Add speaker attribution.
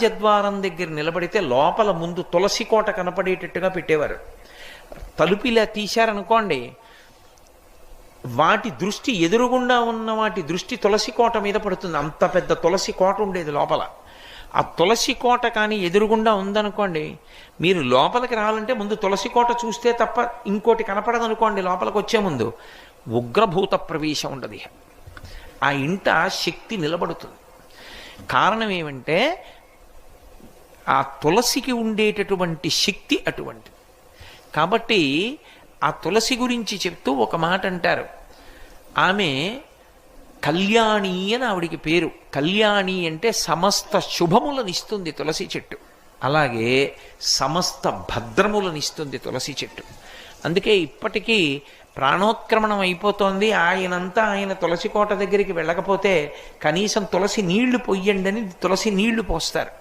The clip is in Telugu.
Speaker 1: రాజద్వారం దగ్గర నిలబడితే లోపల ముందు తులసి కోట కనపడేటట్టుగా పెట్టేవారు. తలుపు ఇలా తీశారనుకోండి, వాటి దృష్టి ఎదురుగుండా ఉన్న వాటి దృష్టి తులసి కోట మీద పడుతుంది. అంత పెద్ద తులసి కోట ఉండేది లోపల. ఆ తులసి కోట కానీ ఎదురుగుండా ఉందనుకోండి, మీరు లోపలికి రావాలంటే ముందు తులసి కోట చూస్తే తప్ప ఇంకోటి కనపడదనుకోండి. లోపలికి వచ్చే ముందు ఉగ్రభూత ప్రవేశం ఉండదు. ఆ ఇంట శక్తి నిలబడుతుంది. కారణం ఏమంటే ఆ తులసికి ఉండేటటువంటి శక్తి అటువంటిది. కాబట్టి ఆ తులసి గురించి చెప్తూ ఒక మాట అంటారు. ఆమె కళ్యాణి అని ఆవిడికి పేరు. కళ్యాణి అంటే సమస్త శుభములనిస్తుంది తులసి చెట్టు. అలాగే సమస్త భద్రములనిస్తుంది తులసి చెట్టు. అందుకే ఇప్పటికీ ప్రాణోత్క్రమణం అయిపోతోంది, ఆయనంతా ఆయన తులసి కోట దగ్గరికి వెళ్ళకపోతే కనీసం తులసి నీళ్లు పొయ్యండి అని తులసి నీళ్లు పోస్తారు.